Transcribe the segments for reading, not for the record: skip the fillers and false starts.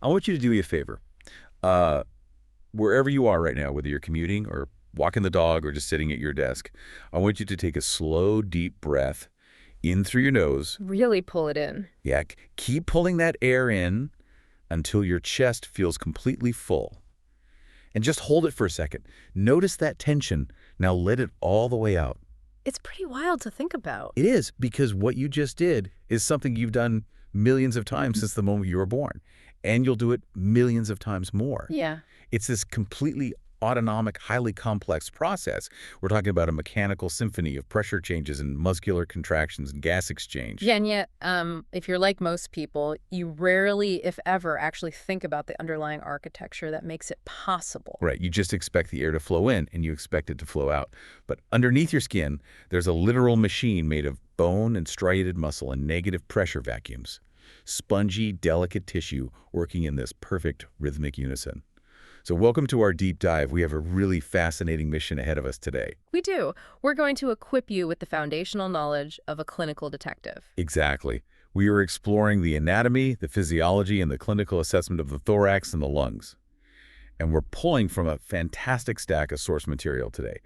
I want you to do me a favor. Uh, Wherever you are right now, whether you're commuting or walking the dog or just sitting at your desk, I want you to take a slow, deep breath in through your nose. Really pull it in. Yeah, keep pulling that air in until your chest feels completely full. And just hold it for a second. Notice that tension. Now let it all the way out. It's pretty wild to think about. It is, because what you just did is something you've done millions of times since the moment you were born. And you'll do it millions of times more. Yeah. It's this completely autonomic, highly complex process. We're talking about a mechanical symphony of pressure changes and muscular contractions and gas exchange. Yeah, and yet, if you're like most people, you rarely, if ever, actually think about the underlying architecture that makes it possible. Right. You just expect the air to flow in, and you expect it to flow out. But underneath your skin, there's a literal machine made of bone and striated muscle and negative pressure vacuums. Spongy, delicate tissue working in this perfect rhythmic unison. So welcome to our deep dive. We have a really fascinating mission ahead of us today. We do. We're going to equip you with the foundational knowledge of a clinical detective. Exactly. We are exploring the anatomy, the physiology, and the clinical assessment of the thorax and the lungs. And we're pulling from a fantastic stack of source material today.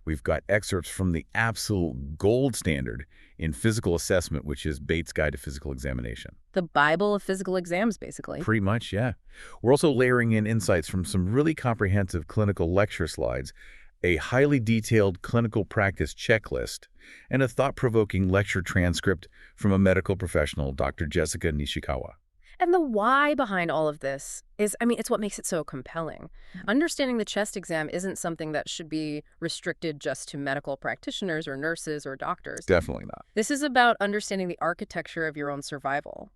We've got excerpts from the absolute gold standard in physical assessment, which is Bates' Guide to Physical Examination. The Bible of physical exams, basically. Pretty much, yeah. We're also layering in insights from some really comprehensive clinical lecture slides, a highly detailed clinical practice checklist, and a thought-provoking lecture transcript from a medical professional, Dr. Jessica Nishikawa. And the why behind all of this is, it's what makes it so compelling. Understanding the chest exam isn't something that should be restricted just to medical practitioners or nurses or doctors. Definitely not. This is about understanding the architecture of your own survival.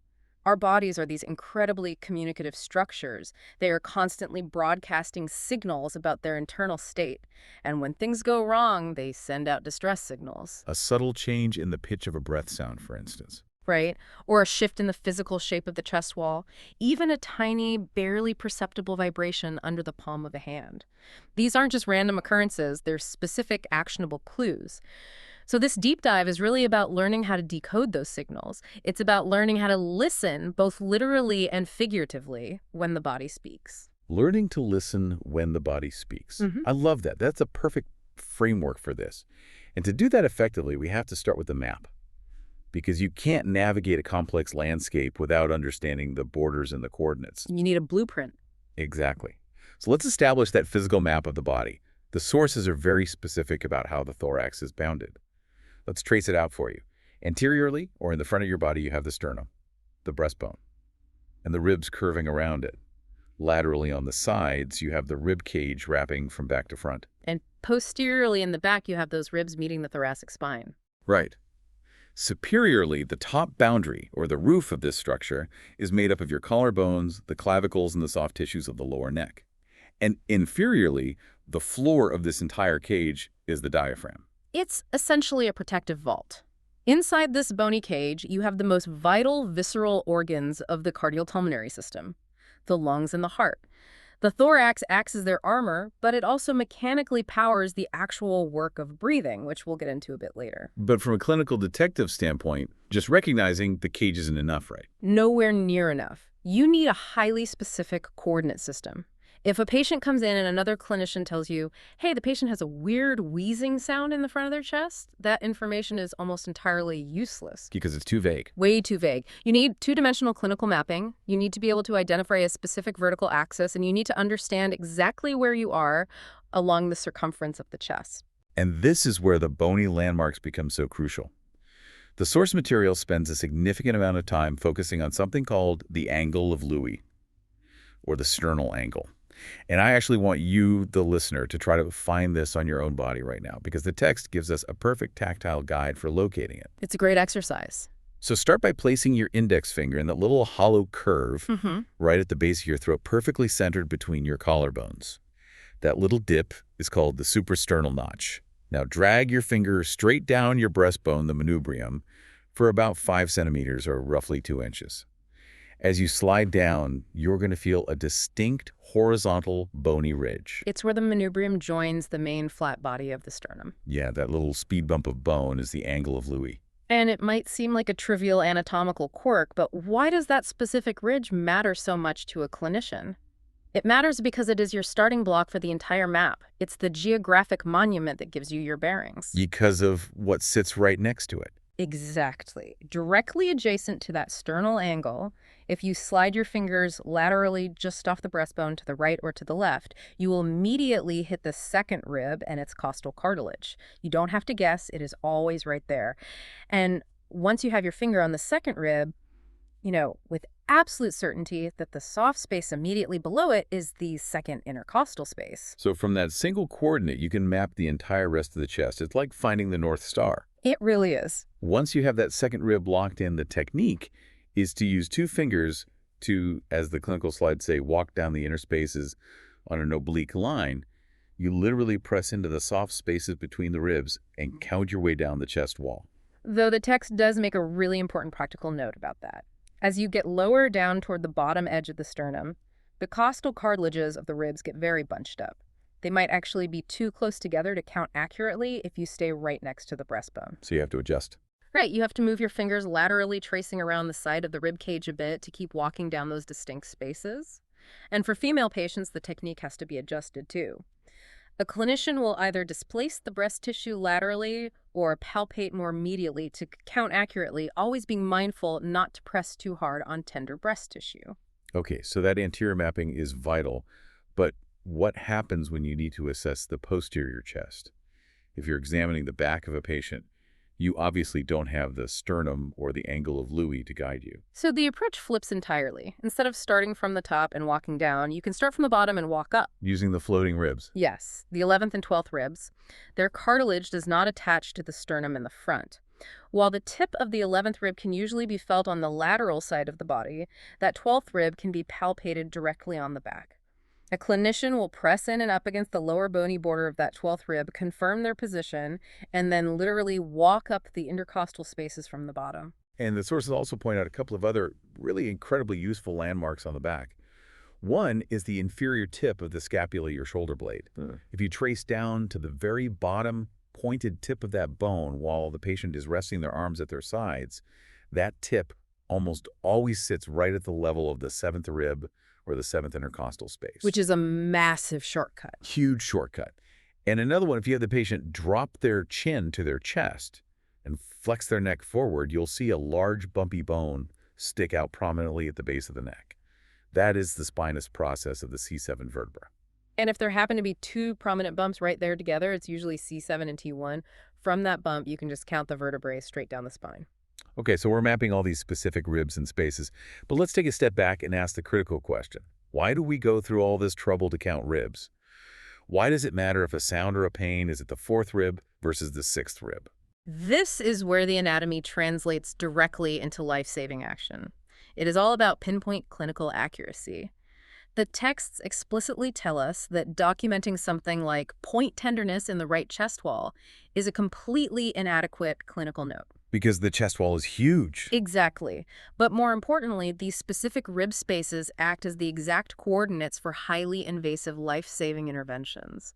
Our bodies are these incredibly communicative structures. They are constantly broadcasting signals about their internal state. And when things go wrong, they send out distress signals. A subtle change in the pitch of a breath sound, for instance. Right? Or a shift in the physical shape of the chest wall, even a tiny, barely perceptible vibration under the palm of a hand. These aren't just random occurrences, they're specific, actionable clues. So this deep dive is really about learning how to decode those signals. It's about learning how to listen, both literally and figuratively, when the body speaks. Learning to listen when the body speaks. I love that. That's a perfect framework for this. And to do that effectively, we have to start with the map. Because you can't navigate a complex landscape without understanding the borders and the coordinates. You need a blueprint. Exactly. So let's establish that physical map of the body. The sources are very specific about how the thorax is bounded. Let's trace it out for you. Anteriorly, or in the front of your body, you have the sternum, the breastbone, and the ribs curving around it. Laterally on the sides, you have the rib cage wrapping from back to front. And posteriorly in the back, you have those ribs meeting the thoracic spine. Right. Superiorly, the top boundary, or the roof of this structure, is made up of your collarbones, the clavicles, and the soft tissues of the lower neck. And inferiorly, the floor of this entire cage is the diaphragm. It's essentially a protective vault. Inside this bony cage, you have the most vital visceral organs of the cardiopulmonary system, the lungs and the heart. The thorax acts as their armor, but it also mechanically powers the actual work of breathing, which we'll get into a bit later. But from a clinical detective standpoint, just recognizing the cage isn't enough, right? Nowhere near enough. You need a highly specific coordinate system. If a patient comes in and another clinician tells you, hey, the patient has a weird wheezing sound in the front of their chest, that information is almost entirely useless. Because it's too vague. Way too vague. You need two-dimensional clinical mapping. You need to be able to identify a specific vertical axis, and you need to understand exactly where you are along the circumference of the chest. And this is where the bony landmarks become so crucial. The source material spends a significant amount of time focusing on something called the angle of Louis, or the sternal angle. And I actually want you, the listener, to try to find this on your own body right now, because the text gives us a perfect tactile guide for locating it. It's a great exercise. So start by placing your index finger in that little hollow curve right at the base of your throat, perfectly centered between your collarbones. That little dip is called the suprasternal notch. Now drag your finger straight down your breastbone, the manubrium, for about 5 centimeters or roughly 2 inches. As you slide down, you're going to feel a distinct horizontal bony ridge. It's where the manubrium joins the main flat body of the sternum. Yeah, that little speed bump of bone is the angle of Louis. And it might seem like a trivial anatomical quirk, but why does that specific ridge matter so much to a clinician? It matters because it is your starting block for the entire map. It's the geographic monument that gives you your bearings. Because of what sits right next to it. Exactly. Directly adjacent to that sternal angle, if you slide your fingers laterally just off the breastbone to the right or to the left, you will immediately hit the second rib and its costal cartilage. You don't have to guess, it is always right there. And once you have your finger on the second rib, with absolute certainty that the soft space immediately below it is the second intercostal space. So from that single coordinate, you can map the entire rest of the chest. It's like finding the North Star. It really is. Once you have that second rib locked in, the technique is to use two fingers to, as the clinical slides say, walk down the inner spaces on an oblique line. You literally press into the soft spaces between the ribs and count your way down the chest wall. Though the text does make a really important practical note about that. As you get lower down toward the bottom edge of the sternum, the costal cartilages of the ribs get very bunched up. They might actually be too close together to count accurately if you stay right next to the breastbone. So you have to adjust. Right, you have to move your fingers laterally, tracing around the side of the rib cage a bit to keep walking down those distinct spaces. And for female patients, the technique has to be adjusted too. A clinician will either displace the breast tissue laterally or palpate more medially to count accurately, always being mindful not to press too hard on tender breast tissue. Okay, so that anterior mapping is vital, but what happens when you need to assess the posterior chest? If you're examining the back of a patient, you obviously don't have the sternum or the angle of Louis to guide you. So the approach flips entirely. Instead of starting from the top and walking down, you can start from the bottom and walk up. Using the floating ribs. Yes, the 11th and 12th ribs. Their cartilage does not attach to the sternum in the front. While the tip of the 11th rib can usually be felt on the lateral side of the body, that 12th rib can be palpated directly on the back. A clinician will press in and up against the lower bony border of that 12th rib, confirm their position, and then literally walk up the intercostal spaces from the bottom. And the sources also point out a couple of other really incredibly useful landmarks on the back. One is the inferior tip of the scapula, your shoulder blade. If you trace down to the very bottom pointed tip of that bone while the patient is resting their arms at their sides, that tip almost always sits right at the level of the 7th rib or the 7th intercostal space. Which is a massive shortcut. Huge shortcut. And another one, if you have the patient drop their chin to their chest and flex their neck forward, you'll see a large bumpy bone stick out prominently at the base of the neck. That is the spinous process of the C7 vertebra. And if there happen to be two prominent bumps right there together, it's usually C7 and T1. From that bump, you can just count the vertebrae straight down the spine. Okay, so we're mapping all these specific ribs and spaces, but let's take a step back and ask the critical question. Why do we go through all this trouble to count ribs? Why does it matter if a sound or a pain is at the 4th rib versus the 6th rib? This is where the anatomy translates directly into life-saving action. It is all about pinpoint clinical accuracy. The texts explicitly tell us that documenting something like point tenderness in the right chest wall is a completely inadequate clinical note. Because the chest wall is huge. Exactly. But more importantly, these specific rib spaces act as the exact coordinates for highly invasive life-saving interventions.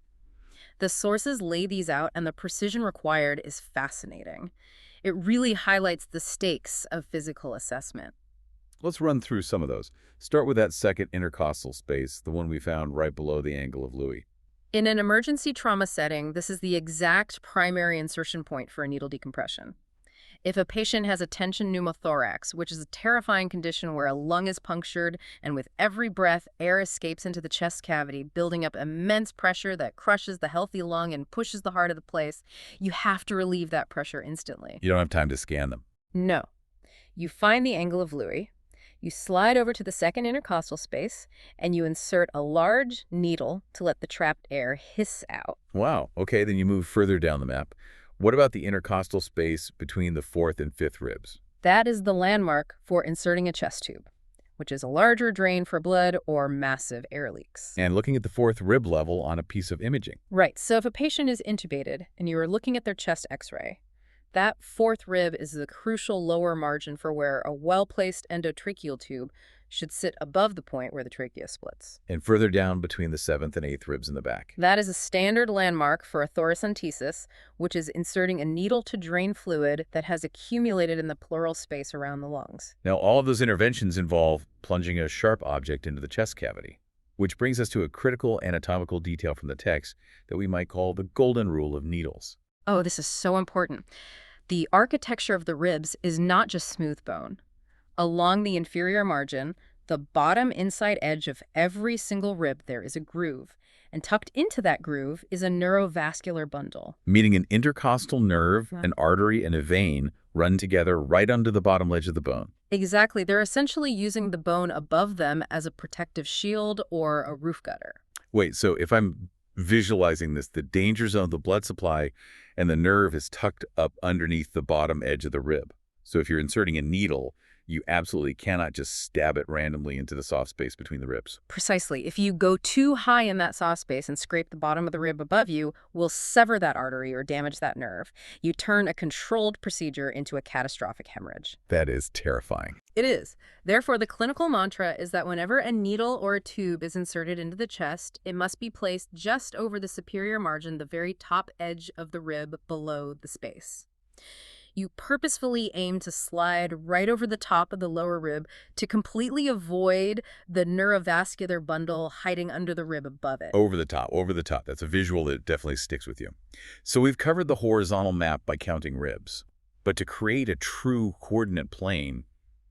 The sources lay these out, and the precision required is fascinating. It really highlights the stakes of physical assessment. Let's run through some of those. Start with that second intercostal space, the one we found right below the angle of Louis. In an emergency trauma setting, this is the exact primary insertion point for a needle decompression. If a patient has a tension pneumothorax, which is a terrifying condition where a lung is punctured and with every breath, air escapes into the chest cavity, building up immense pressure that crushes the healthy lung and pushes the heart out of place, you have to relieve that pressure instantly. You don't have time to scan them. No. You find the angle of Louis, you slide over to the second intercostal space, and you insert a large needle to let the trapped air hiss out. Wow. Okay, then you move further down the map. What about the intercostal space between the 4th and 5th ribs? That is the landmark for inserting a chest tube, which is a larger drain for blood or massive air leaks. And looking at the 4th rib level on a piece of imaging. Right, so if a patient is intubated and you are looking at their chest x-ray, that 4th rib is the crucial lower margin for where a well-placed endotracheal tube should sit above the point where the trachea splits. And further down between the 7th and 8th ribs in the back. That is a standard landmark for a thoracentesis, which is inserting a needle to drain fluid that has accumulated in the pleural space around the lungs. Now, all of those interventions involve plunging a sharp object into the chest cavity, which brings us to a critical anatomical detail from the text that we might call the golden rule of needles. Oh, this is so important. The architecture of the ribs is not just smooth bone. Along the inferior margin, the bottom inside edge of every single rib, there is a groove. And tucked into that groove is a neurovascular bundle. Meaning an intercostal nerve, an artery, and a vein run together right under the bottom ledge of the bone. Exactly. They're essentially using the bone above them as a protective shield or a roof gutter. Wait, so if I'm visualizing this, the danger zone of the blood supply and the nerve is tucked up underneath the bottom edge of the rib. So if you're inserting a needle, you absolutely cannot just stab it randomly into the soft space between the ribs. Precisely. If you go too high in that soft space and scrape the bottom of the rib above you, will sever that artery or damage that nerve. You turn a controlled procedure into a catastrophic hemorrhage. That is terrifying. It is. Therefore, the clinical mantra is that whenever a needle or a tube is inserted into the chest, it must be placed just over the superior margin, the very top edge of the rib below the space. You purposefully aim to slide right over the top of the lower rib to completely avoid the neurovascular bundle hiding under the rib above it. Over the top, over the top. That's a visual that definitely sticks with you. So we've covered the horizontal map by counting ribs. But to create a true coordinate plane,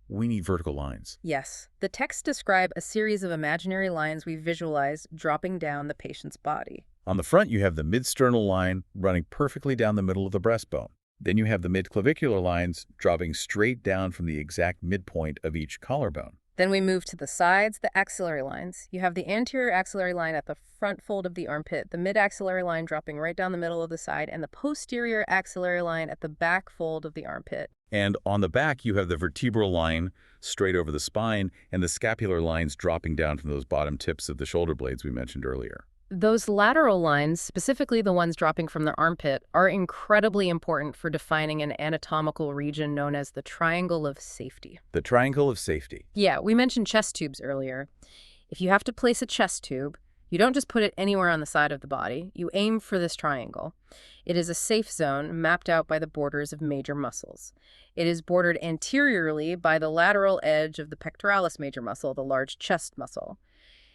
we need vertical lines. Yes. The texts describe a series of imaginary lines we visualize dropping down the patient's body. On the front, you have the mid-sternal line running perfectly down the middle of the breastbone. Then you have the mid-clavicular lines dropping straight down from the exact midpoint of each collarbone. Then we move to the sides, the axillary lines. You have the anterior axillary line at the front fold of the armpit, the mid-axillary line dropping right down the middle of the side, and the posterior axillary line at the back fold of the armpit. And on the back, you have the vertebral line straight over the spine and the scapular lines dropping down from those bottom tips of the shoulder blades we mentioned earlier. Those lateral lines, specifically the ones dropping from the armpit, are incredibly important for defining an anatomical region known as the triangle of safety. The triangle of safety. Yeah, we mentioned chest tubes earlier. If you have to place a chest tube, you don't just put it anywhere on the side of the body. You aim for this triangle. It is a safe zone mapped out by the borders of major muscles. It is bordered anteriorly by the lateral edge of the pectoralis major muscle, the large chest muscle.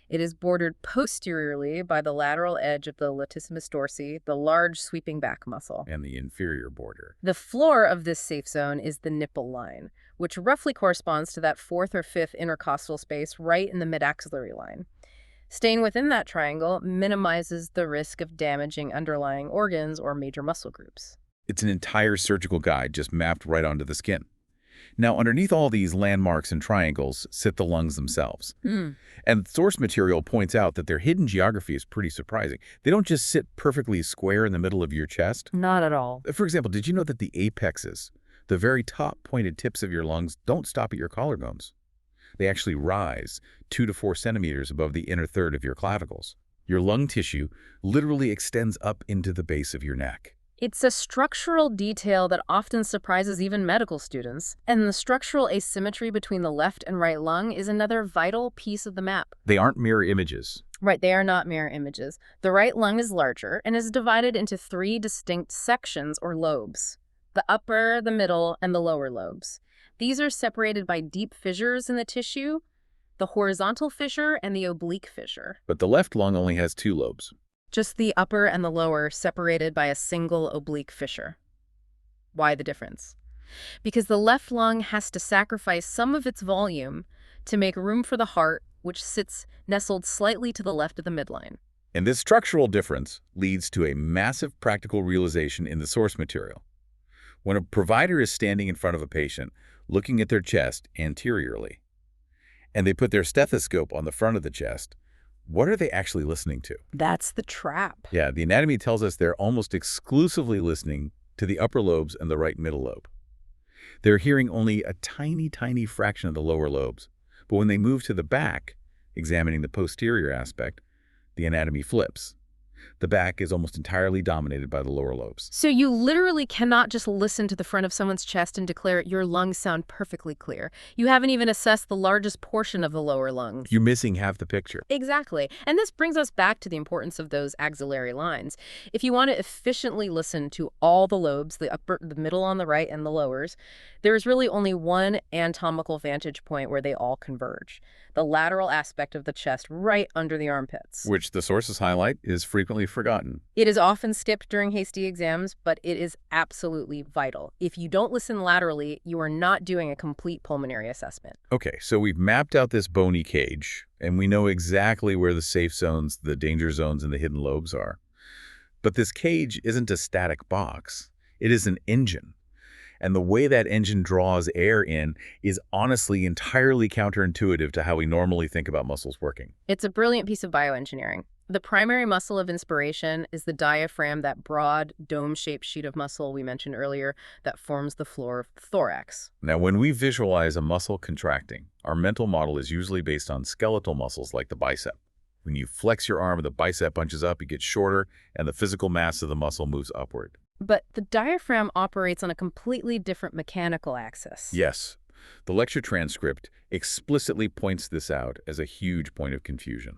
It is bordered posteriorly by the lateral edge of the latissimus dorsi, the large sweeping back muscle. And the inferior border. The floor of this safe zone is the nipple line, which roughly corresponds to that fourth or fifth intercostal space right in the mid-axillary line. Staying within that triangle minimizes the risk of damaging underlying organs or major muscle groups. It's an entire surgical guide just mapped right onto the skin. Now, underneath all these landmarks and triangles sit the lungs themselves. And the source material points out that their hidden geography is pretty surprising. They don't just sit perfectly square in the middle of your chest. Not at all. For example, did you know that the apexes, the very top pointed tips of your lungs, don't stop at your collarbones? They actually rise 2 to 4 centimeters above the inner third of your clavicles. Your lung tissue literally extends up into the base of your neck. It's a structural detail that often surprises even medical students, and the structural asymmetry between the left and right lung is another vital piece of the map. They aren't mirror images. Right, they are not mirror images. The right lung is larger and is divided into 3 distinct sections or lobes: the upper, the middle, and the lower lobes. These are separated by deep fissures in the tissue, the horizontal fissure and the oblique fissure. But the left lung only has 2 lobes. Just the upper and the lower separated by a single oblique fissure. Why the difference? Because the left lung has to sacrifice some of its volume to make room for the heart, which sits nestled slightly to the left of the midline. And this structural difference leads to a massive practical realization in the source material. When a provider is standing in front of a patient, looking at their chest anteriorly, and they put their stethoscope on the front of the chest, what are they actually listening to? That's the trap. Yeah, the anatomy tells us they're almost exclusively listening to the upper lobes and the right middle lobe. They're hearing only a tiny, tiny fraction of the lower lobes. But when they move to the back, examining the posterior aspect, the anatomy flips. The back is almost entirely dominated by the lower lobes. So you literally cannot just listen to the front of someone's chest and declare your lungs sound perfectly clear. You haven't even assessed the largest portion of the lower lungs. You're missing half the picture. Exactly. And this brings us back to the importance of those axillary lines. If you want to efficiently listen to all the lobes, the upper, the middle on the right, and the lowers, there is really only one anatomical vantage point where they all converge: the lateral aspect of the chest right under the armpits. Which the sources highlight is frequently forgotten. It is often skipped during hasty exams, but it is absolutely vital. If you don't listen laterally, you are not doing a complete pulmonary assessment. Okay, so we've mapped out this bony cage, and we know exactly where the safe zones, the danger zones, and the hidden lobes are. But this cage isn't a static box. It is an engine. And the way that engine draws air in is honestly entirely counterintuitive to how we normally think about muscles working. It's a brilliant piece of bioengineering. The primary muscle of inspiration is the diaphragm, that broad, dome-shaped sheet of muscle we mentioned earlier that forms the floor of the thorax. Now, when we visualize a muscle contracting, our mental model is usually based on skeletal muscles like the bicep. When you flex your arm, the bicep bunches up, it gets shorter, and the physical mass of the muscle moves upward. But the diaphragm operates on a completely different mechanical axis. Yes, the lecture transcript explicitly points this out as a huge point of confusion.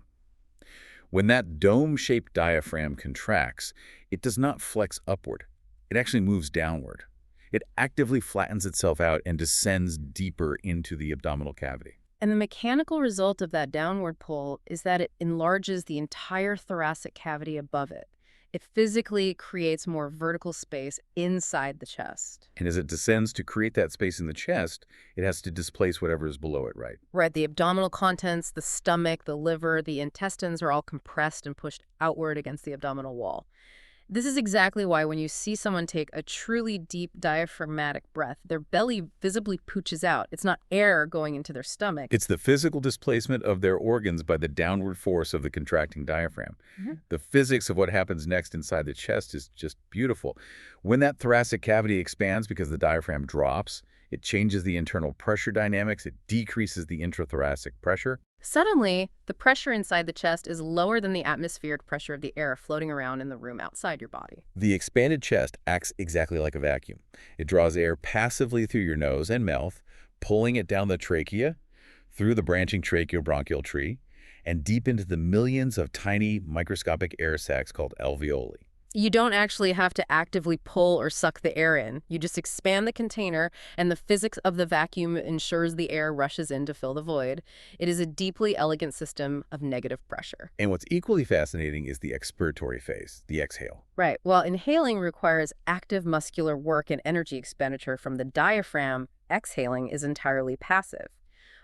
When that dome-shaped diaphragm contracts, it does not flex upward. It actually moves downward. It actively flattens itself out and descends deeper into the abdominal cavity. And the mechanical result of that downward pull is that it enlarges the entire thoracic cavity above it. It physically creates more vertical space inside the chest. And as it descends to create that space in the chest, it has to displace whatever is below it, right? Right, the abdominal contents, the stomach, the liver, the intestines are all compressed and pushed outward against the abdominal wall. This is exactly why when you see someone take a truly deep diaphragmatic breath, their belly visibly pooches out. It's not air going into their stomach. It's the physical displacement of their organs by the downward force of the contracting diaphragm. The physics of what happens next inside the chest is just beautiful. When that thoracic cavity expands because the diaphragm drops, it changes the internal pressure dynamics. It decreases the intrathoracic pressure. Suddenly, the pressure inside the chest is lower than the atmospheric pressure of the air floating around in the room outside your body. The expanded chest acts exactly like a vacuum. It draws air passively through your nose and mouth, pulling it down the trachea, through the branching tracheobronchial tree, and deep into the millions of tiny microscopic air sacs called alveoli. You don't actually have to actively pull or suck the air in. You just expand the container, and the physics of the vacuum ensures the air rushes in to fill the void. It is a deeply elegant system of negative pressure. And what's equally fascinating is the expiratory phase, the exhale. Right. While inhaling requires active muscular work and energy expenditure from the diaphragm, exhaling is entirely passive.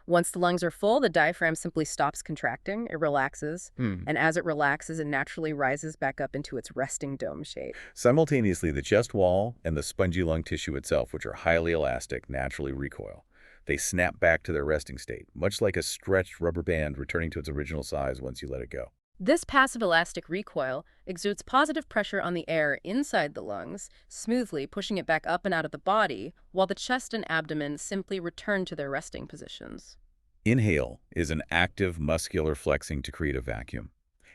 Once the lungs are full, the diaphragm simply stops contracting, it relaxes, and as it relaxes, it naturally rises back up into its resting dome shape. Simultaneously, the chest wall and the spongy lung tissue itself, which are highly elastic, naturally recoil. They snap back to their resting state, much like a stretched rubber band returning to its original size once you let it go. This passive elastic recoil exerts positive pressure on the air inside the lungs, smoothly pushing it back up and out of the body, while the chest and abdomen simply return to their resting positions. Inhale is an active muscular flexing to create a vacuum.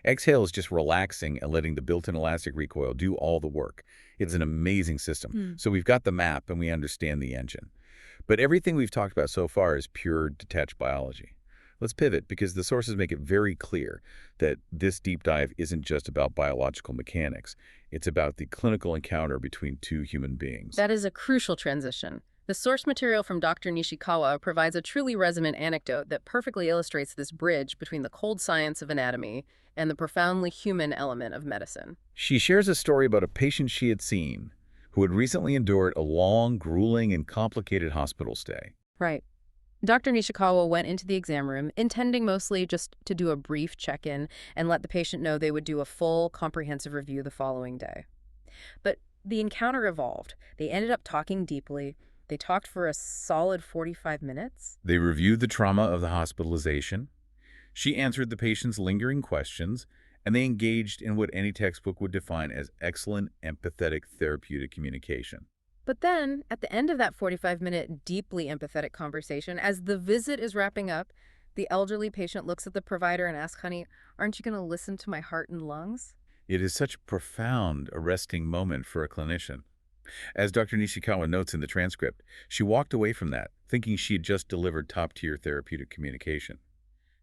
Exhale is just relaxing and letting the built-in elastic recoil do all the work. It's an amazing system. So we've got the map and we understand the engine. But everything we've talked about so far is pure detached biology. Let's pivot because the sources make it very clear that this deep dive isn't just about biological mechanics. It's about the clinical encounter between two human beings. That is a crucial transition. The source material from Dr. Nishikawa provides a truly resonant anecdote that perfectly illustrates this bridge between the cold science of anatomy and the profoundly human element of medicine. She shares a story about a patient she had seen who had recently endured a long, grueling, and complicated hospital stay. Right. Dr. Nishikawa went into the exam room, intending mostly just to do a brief check-in and let the patient know they would do a full, comprehensive review the following day. But the encounter evolved. They ended up talking deeply. They talked for a solid 45 minutes. They reviewed the trauma of the hospitalization. She answered the patient's lingering questions, and they engaged in what any textbook would define as excellent, empathetic, therapeutic communication. But then, at the end of that 45-minute, deeply empathetic conversation, as the visit is wrapping up, the elderly patient looks at the provider and asks, "Honey, aren't you going to listen to my heart and lungs?" It is such a profound, arresting moment for a clinician. As Dr. Nishikawa notes in the transcript, she walked away from that, thinking she had just delivered top-tier therapeutic communication.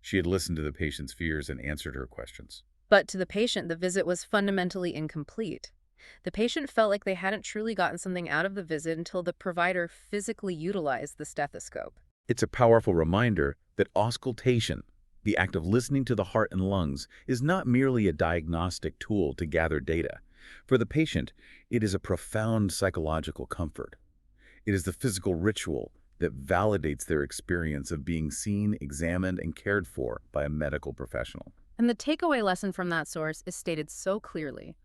She had listened to the patient's fears and answered her questions. But to the patient, the visit was fundamentally incomplete. The patient felt like they hadn't truly gotten something out of the visit until the provider physically utilized the stethoscope. It's a powerful reminder that auscultation, the act of listening to the heart and lungs, is not merely a diagnostic tool to gather data. For the patient, it is a profound psychological comfort. It is the physical ritual that validates their experience of being seen, examined, and cared for by a medical professional. And the takeaway lesson from that source is stated so clearly.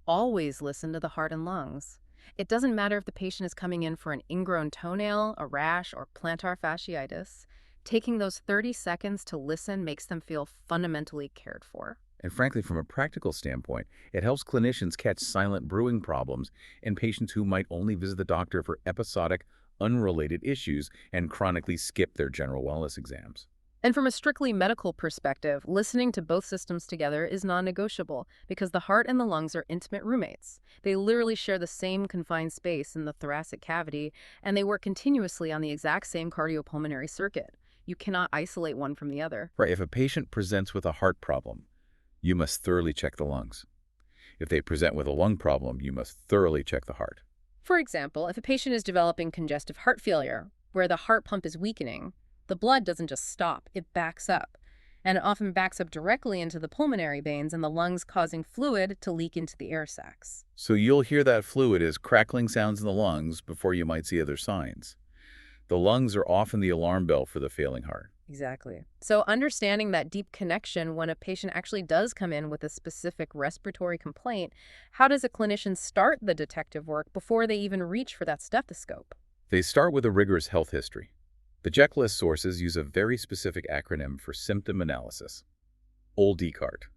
Always listen to the heart and lungs. It doesn't matter if the patient is coming in for an ingrown toenail, a rash, or plantar fasciitis. Taking those 30 seconds to listen makes them feel fundamentally cared for. And frankly, from a practical standpoint, it helps clinicians catch silent brewing problems in patients who might only visit the doctor for episodic, unrelated issues and chronically skip their general wellness exams. And from a strictly medical perspective, listening to both systems together is non-negotiable because the heart and the lungs are intimate roommates. They literally share the same confined space in the thoracic cavity, and they work continuously on the exact same cardiopulmonary circuit. You cannot isolate one from the other. Right, if a patient presents with a heart problem, you must thoroughly check the lungs. If they present with a lung problem, you must thoroughly check the heart. For example, if a patient is developing congestive heart failure, where the heart pump is weakening, the blood doesn't just stop, it backs up. And it often backs up directly into the pulmonary veins and the lungs, causing fluid to leak into the air sacs. So you'll hear that fluid as crackling sounds in the lungs before you might see other signs. The lungs are often the alarm bell for the failing heart. Exactly. So understanding that deep connection when a patient actually does come in with a specific respiratory complaint, how does a clinician start the detective work before they even reach for that stethoscope? They start with a rigorous health history. The checklist sources use a very specific acronym for symptom analysis. OLDCART.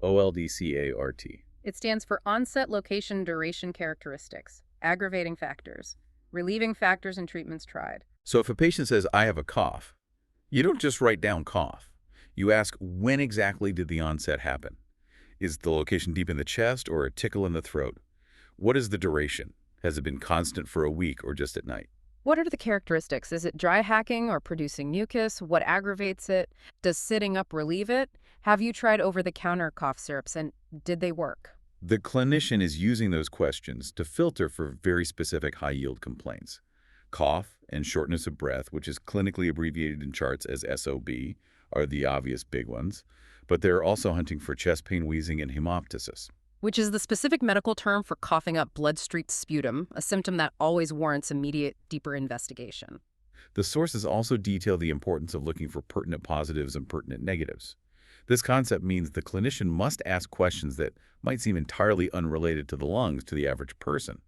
OLDCART. It stands for onset, location, duration, characteristics, aggravating factors, relieving factors, and treatments tried. So if a patient says, I have a cough, you don't just write down cough. You ask, when exactly did the onset happen? Is the location deep in the chest or a tickle in the throat? What is the duration? Has it been constant for a week or just at night? What are the characteristics? Is it dry hacking or producing mucus? What aggravates it? Does sitting up relieve it? Have you tried over-the-counter cough syrups, and did they work? The clinician is using those questions to filter for very specific high-yield complaints. Cough and shortness of breath, which is clinically abbreviated in charts as SOB, are the obvious big ones, but they're also hunting for chest pain, wheezing, and hemoptysis. Which is the specific medical term for coughing up blood-streaked sputum, a symptom that always warrants immediate, deeper investigation. The sources also detail the importance of looking for pertinent positives and pertinent negatives. This concept means the clinician must ask questions that might seem entirely unrelated to the lungs to the average person,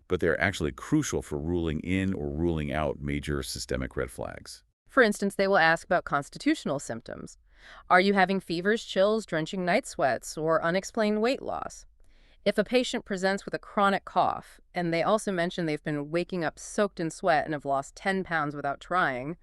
but they're actually crucial for ruling in or ruling out major systemic red flags. For instance, they will ask about constitutional symptoms. Are you having fevers, chills, drenching night sweats, or unexplained weight loss? If a patient presents with a chronic cough, and they also mention they've been waking up soaked in sweat and have lost 10 pounds without trying,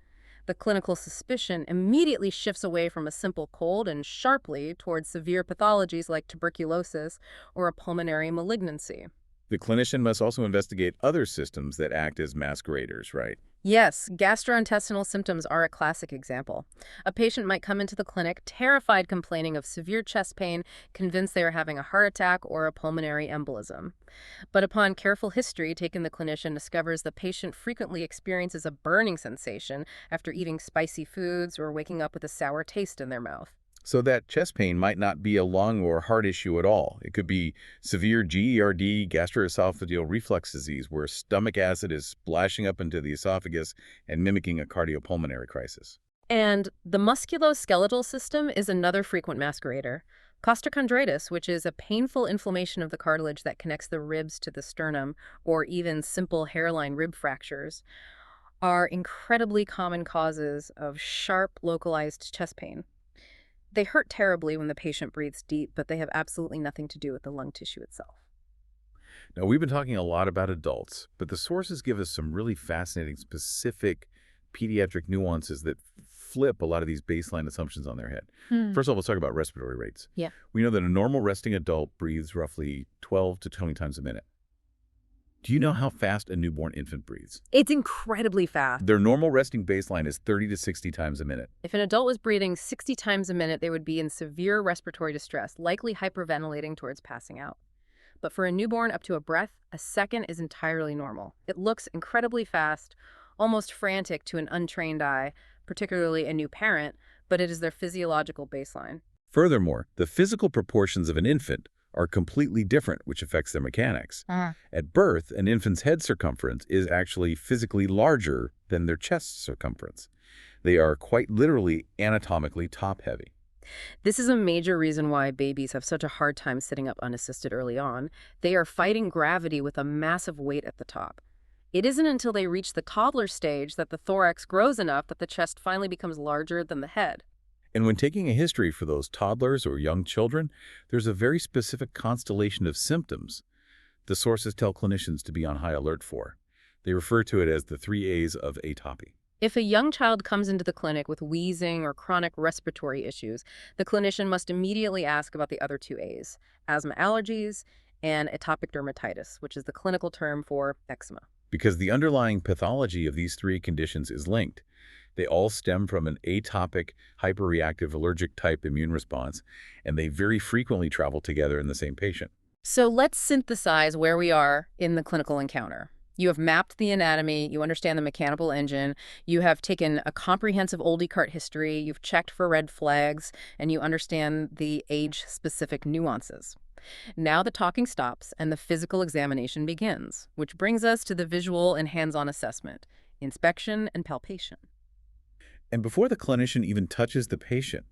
the clinical suspicion immediately shifts away from a simple cold and sharply towards severe pathologies like tuberculosis or a pulmonary malignancy. The clinician must also investigate other systems that act as masqueraders, right? Yes, gastrointestinal symptoms are a classic example. A patient might come into the clinic terrified, complaining of severe chest pain, convinced they are having a heart attack or a pulmonary embolism. But upon careful history taken, the clinician discovers the patient frequently experiences a burning sensation after eating spicy foods or waking up with a sour taste in their mouth. So that chest pain might not be a lung or heart issue at all. It could be severe GERD, gastroesophageal reflux disease, where stomach acid is splashing up into the esophagus and mimicking a cardiopulmonary crisis. And the musculoskeletal system is another frequent masquerader. Costochondritis, which is a painful inflammation of the cartilage that connects the ribs to the sternum, or even simple hairline rib fractures, are incredibly common causes of sharp, localized chest pain. They hurt terribly when the patient breathes deep, but they have absolutely nothing to do with the lung tissue itself. Now, we've been talking a lot about adults, but the sources give us some really fascinating, specific pediatric nuances that flip a lot of these baseline assumptions on their head. Hmm. First of all, let's talk about respiratory rates. Yeah. We know that a normal resting adult breathes roughly 12 to 20 times a minute. Do you know how fast a newborn infant breathes? It's incredibly fast. Their normal resting baseline is 30 to 60 times a minute. If an adult was breathing 60 times a minute, they would be in severe respiratory distress, likely hyperventilating towards passing out. But for a newborn, up to a breath, a second is entirely normal. It looks incredibly fast, almost frantic to an untrained eye, particularly a new parent, but it is their physiological baseline. Furthermore, the physical proportions of an infant are completely different, which affects their mechanics. At birth, an infant's head circumference is actually physically larger than their chest circumference. They are quite literally anatomically top-heavy. This is a major reason why babies have such a hard time sitting up unassisted early on. They are fighting gravity with a massive weight at the top. It isn't until they reach the toddler stage that the thorax grows enough that the chest finally becomes larger than the head. And when taking a history for those toddlers or young children, there's a very specific constellation of symptoms the sources tell clinicians to be on high alert for. They refer to it as the 3 A's of atopy. If a young child comes into the clinic with wheezing or chronic respiratory issues, the clinician must immediately ask about the other 2 A's, asthma allergies and atopic dermatitis, which is the clinical term for eczema. Because the underlying pathology of these 3 conditions is linked. They all stem from an atopic, hyperreactive allergic type immune response, and they very frequently travel together in the same patient. So let's synthesize where we are in the clinical encounter. You have mapped the anatomy, you understand the mechanical engine, you have taken a comprehensive oldie cart history, you've checked for red flags, and you understand the age-specific nuances. Now the talking stops and the physical examination begins, which brings us to the visual and hands-on assessment, inspection and palpation. And before the clinician even touches the patient,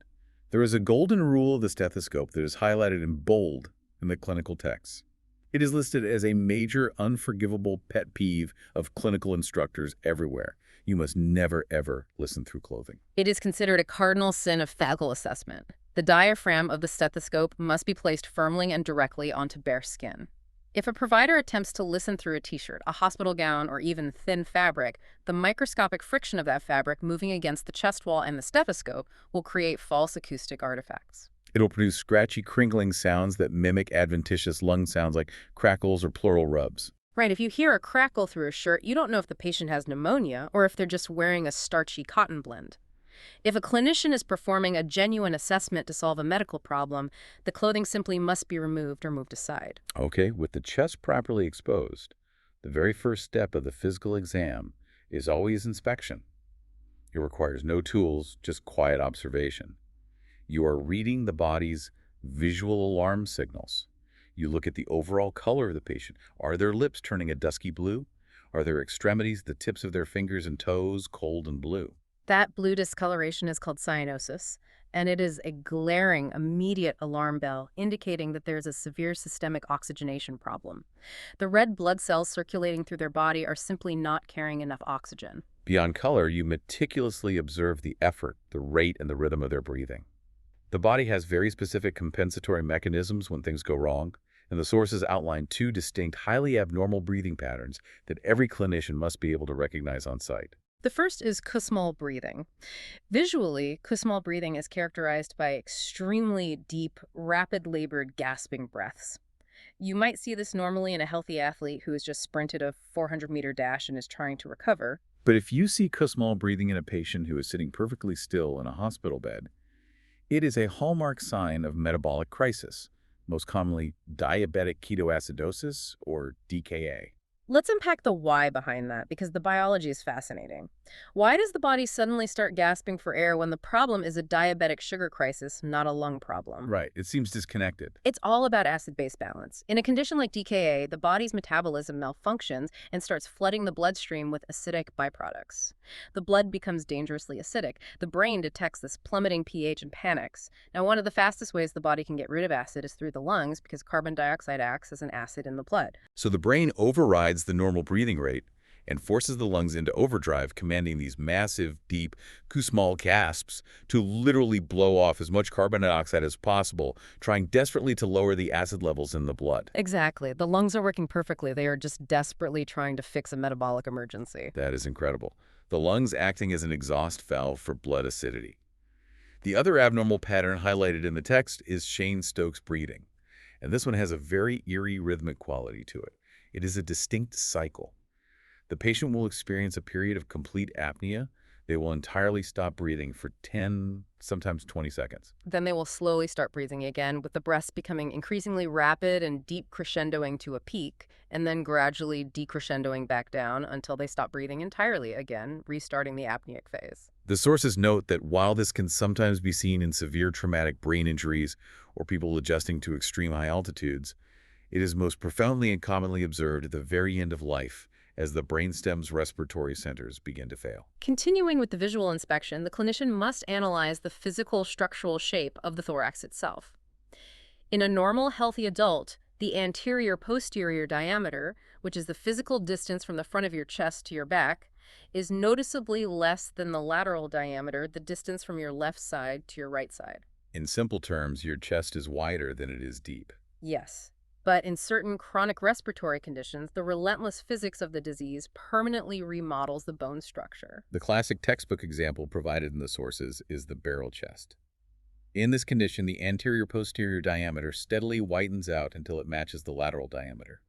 there is a golden rule of the stethoscope that is highlighted in bold in the clinical text. It is listed as a major, unforgivable pet peeve of clinical instructors everywhere. You must never, ever listen through clothing. It is considered a cardinal sin of phagal assessment. The diaphragm of the stethoscope must be placed firmly and directly onto bare skin. If a provider attempts to listen through a t-shirt, a hospital gown, or even thin fabric, the microscopic friction of that fabric moving against the chest wall and the stethoscope will create false acoustic artifacts. It'll produce scratchy, crinkling sounds that mimic adventitious lung sounds like crackles or pleural rubs. Right, if you hear a crackle through a shirt, you don't know if the patient has pneumonia or if they're just wearing a starchy cotton blend. If a clinician is performing a genuine assessment to solve a medical problem, the clothing simply must be removed or moved aside. Okay, with the chest properly exposed, the very first step of the physical exam is always inspection. It requires no tools, just quiet observation. You are reading the body's visual alarm signals. You look at the overall color of the patient. Are their lips turning a dusky blue? Are their extremities, the tips of their fingers and toes, cold and blue? That blue discoloration is called cyanosis, and it is a glaring, immediate alarm bell indicating that there is a severe systemic oxygenation problem. The red blood cells circulating through their body are simply not carrying enough oxygen. Beyond color, you meticulously observe the effort, the rate, and the rhythm of their breathing. The body has very specific compensatory mechanisms when things go wrong, and the sources outline 2 distinct, highly abnormal breathing patterns that every clinician must be able to recognize on site. The first is Kussmaul breathing. Visually, Kussmaul breathing is characterized by extremely deep, rapid-labored, gasping breaths. You might see this normally in a healthy athlete who has just sprinted a 400-meter dash and is trying to recover. But if you see Kussmaul breathing in a patient who is sitting perfectly still in a hospital bed, it is a hallmark sign of metabolic crisis, most commonly diabetic ketoacidosis or DKA. Let's unpack the why behind that, because the biology is fascinating. Why does the body suddenly start gasping for air when the problem is a diabetic sugar crisis, not a lung problem? Right, it seems disconnected. It's all about acid-base balance. In a condition like DKA, the body's metabolism malfunctions and starts flooding the bloodstream with acidic byproducts. The blood becomes dangerously acidic. The brain detects this plummeting pH and panics. Now, one of the fastest ways the body can get rid of acid is through the lungs because carbon dioxide acts as an acid in the blood. So the brain overrides the normal breathing rate and forces the lungs into overdrive, commanding these massive, deep, Kussmaul gasps to literally blow off as much carbon dioxide as possible, trying desperately to lower the acid levels in the blood. Exactly. The lungs are working perfectly. They are just desperately trying to fix a metabolic emergency. That is incredible. the lungs acting as an exhaust valve for blood acidity. The other abnormal pattern highlighted in the text is Cheyne-Stokes breathing, and this one has a very eerie rhythmic quality to it. It is a distinct cycle. The patient will experience a period of complete apnea. They will entirely stop breathing for 10, sometimes 20 seconds. Then they will slowly start breathing again, with the breaths becoming increasingly rapid and deep crescendoing to a peak, and then gradually decrescendoing back down until they stop breathing entirely again, restarting the apneic phase. The sources note that while this can sometimes be seen in severe traumatic brain injuries or people adjusting to extreme high altitudes, it is most profoundly and commonly observed at the very end of life as the brainstem's respiratory centers begin to fail. Continuing with the visual inspection, the clinician must analyze the physical structural shape of the thorax itself. In a normal, healthy adult, the anterior-posterior diameter, which is the physical distance from the front of your chest to your back, is noticeably less than the lateral diameter, the distance from your left side to your right side. In simple terms, your chest is wider than it is deep. Yes. But in certain chronic respiratory conditions, the relentless physics of the disease permanently remodels the bone structure. The classic textbook example provided in the sources is the barrel chest. In this condition, the anterior-posterior diameter steadily widens out until it matches the lateral diameter.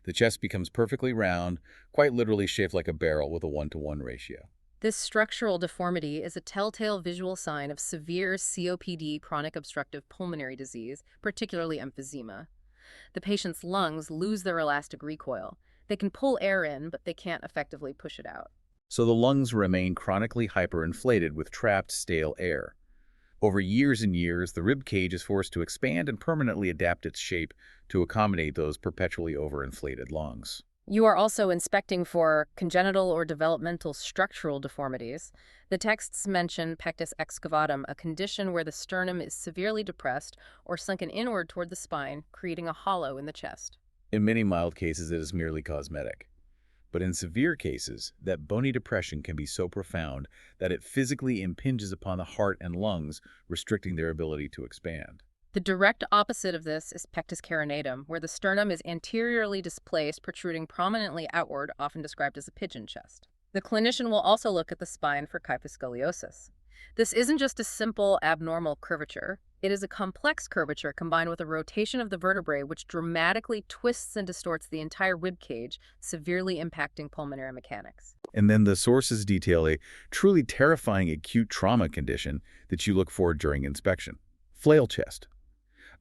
The chest becomes perfectly round, quite literally shaped like a barrel with a 1-to-1 ratio. This structural deformity is a telltale visual sign of severe COPD, chronic obstructive pulmonary disease, particularly emphysema. The patient's lungs lose their elastic recoil. They can pull air in, but they can't effectively push it out. So the lungs remain chronically hyperinflated with trapped, stale air. Over years and years, the rib cage is forced to expand and permanently adapt its shape to accommodate those perpetually overinflated lungs. You are also inspecting for congenital or developmental structural deformities. The texts mention pectus excavatum, a condition where the sternum is severely depressed or sunken inward toward the spine, creating a hollow in the chest. In many mild cases, it is merely cosmetic. But in severe cases, that bony depression can be so profound that it physically impinges upon the heart and lungs, restricting their ability to expand. The direct opposite of this is pectus carinatum, where the sternum is anteriorly displaced, protruding prominently outward, often described as a pigeon chest. The clinician will also look at the spine for kyphoscoliosis. This isn't just a simple abnormal curvature. It is a complex curvature combined with a rotation of the vertebrae which dramatically twists and distorts the entire rib cage, severely impacting pulmonary mechanics. And then the sources detail a truly terrifying acute trauma condition that you look for during inspection: flail chest.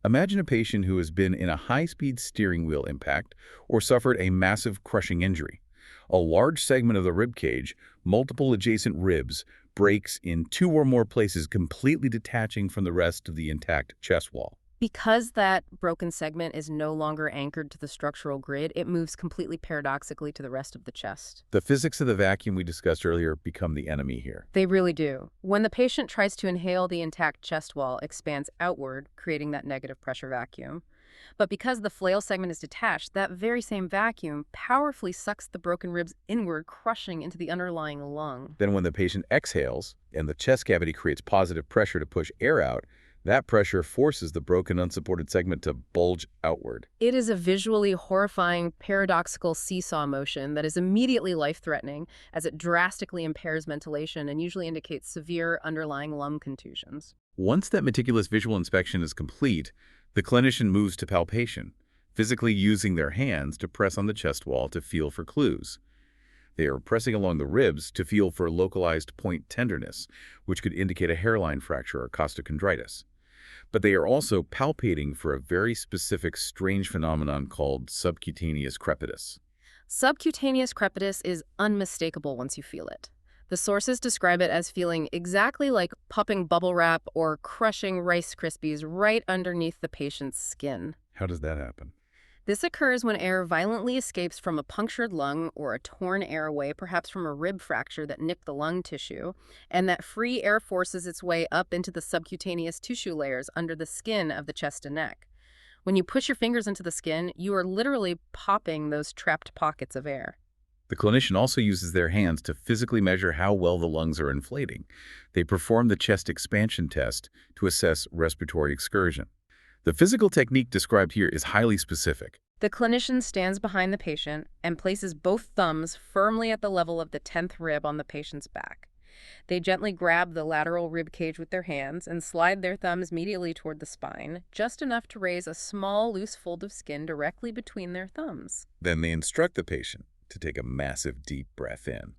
Imagine a patient who has been in a high-speed steering wheel impact or suffered a massive crushing injury. A large segment of the rib cage, multiple adjacent ribs, breaks in 2 or more places, completely detaching from the rest of the intact chest wall. Because that broken segment is no longer anchored to the structural grid, it moves completely paradoxically to the rest of the chest. The physics of the vacuum we discussed earlier become the enemy here. They really do. When the patient tries to inhale, the intact chest wall expands outward, creating that negative pressure vacuum. But because the flail segment is detached, that very same vacuum powerfully sucks the broken ribs inward, crushing into the underlying lung. Then when the patient exhales and the chest cavity creates positive pressure to push air out, that pressure forces the broken, unsupported segment to bulge outward. It is a visually horrifying, paradoxical seesaw motion that is immediately life-threatening as it drastically impairs ventilation and usually indicates severe underlying lung contusions. Once that meticulous visual inspection is complete, the clinician moves to palpation, physically using their hands to press on the chest wall to feel for clues. They are pressing along the ribs to feel for localized point tenderness, which could indicate a hairline fracture or costochondritis. But they are also palpating for a very specific strange phenomenon called subcutaneous crepitus. Subcutaneous crepitus is unmistakable once you feel it. The sources describe it as feeling exactly like popping bubble wrap or crushing Rice Krispies right underneath the patient's skin. How does that happen? This occurs when air violently escapes from a punctured lung or a torn airway, perhaps from a rib fracture that nicked the lung tissue, and that free air forces its way up into the subcutaneous tissue layers under the skin of the chest and neck. When you push your fingers into the skin, you are literally popping those trapped pockets of air. The clinician also uses their hands to physically measure how well the lungs are inflating. They perform the chest expansion test to assess respiratory excursion. The physical technique described here is highly specific. The clinician stands behind the patient and places both thumbs firmly at the level of the 10th rib on the patient's back. They gently grab the lateral rib cage with their hands and slide their thumbs medially toward the spine, just enough to raise a small, loose fold of skin directly between their thumbs. Then they instruct the patient to take a massive deep breath in.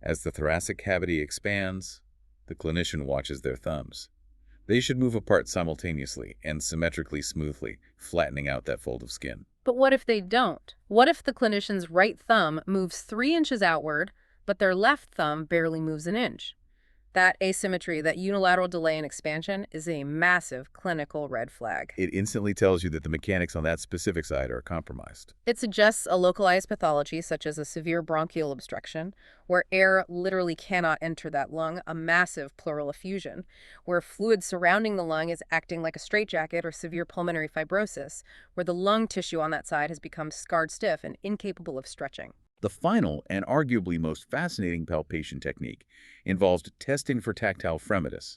As the thoracic cavity expands, the clinician watches their thumbs. They should move apart simultaneously and symmetrically smoothly, flattening out that fold of skin. But what if they don't? What if the clinician's right thumb moves 3 inches outward, but their left thumb barely moves an inch? That asymmetry, that unilateral delay in expansion, is a massive clinical red flag. It instantly tells you that the mechanics on that specific side are compromised. It suggests a localized pathology, such as a severe bronchial obstruction, where air literally cannot enter that lung, a massive pleural effusion, where fluid surrounding the lung is acting like a straitjacket, or severe pulmonary fibrosis, where the lung tissue on that side has become scarred stiff and incapable of stretching. The final and arguably most fascinating palpation technique involves testing for tactile fremitus.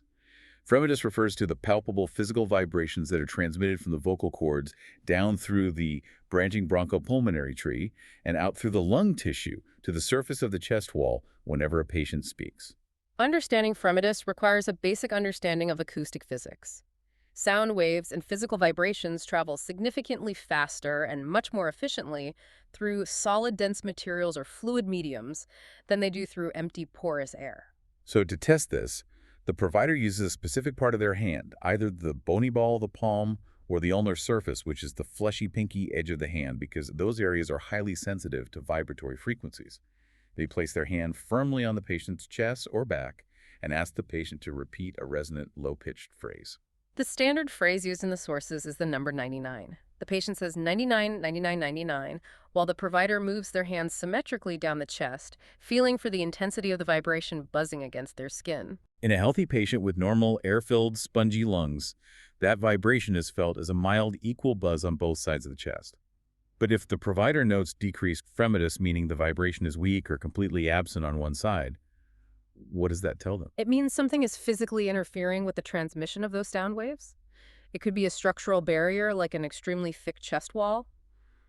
Fremitus refers to the palpable physical vibrations that are transmitted from the vocal cords down through the branching bronchopulmonary tree and out through the lung tissue to the surface of the chest wall whenever a patient speaks. Understanding fremitus requires a basic understanding of acoustic physics. Sound waves and physical vibrations travel significantly faster and much more efficiently through solid, dense materials or fluid mediums than they do through empty, porous air. So to test this, the provider uses a specific part of their hand, either the bony ball of the palm or the ulnar surface, which is the fleshy pinky edge of the hand, because those areas are highly sensitive to vibratory frequencies. They place their hand firmly on the patient's chest or back and ask the patient to repeat a resonant, low-pitched phrase. The standard phrase used in the sources is the number 99. The patient says 99, 99, 99, while the provider moves their hands symmetrically down the chest, feeling for the intensity of the vibration buzzing against their skin. In a healthy patient with normal air-filled, spongy lungs, that vibration is felt as a mild, equal buzz on both sides of the chest. But if the provider notes decreased fremitus, meaning the vibration is weak or completely absent on one side, what does that tell them? It means something is physically interfering with the transmission of those sound waves. It could be a structural barrier, like an extremely thick chest wall,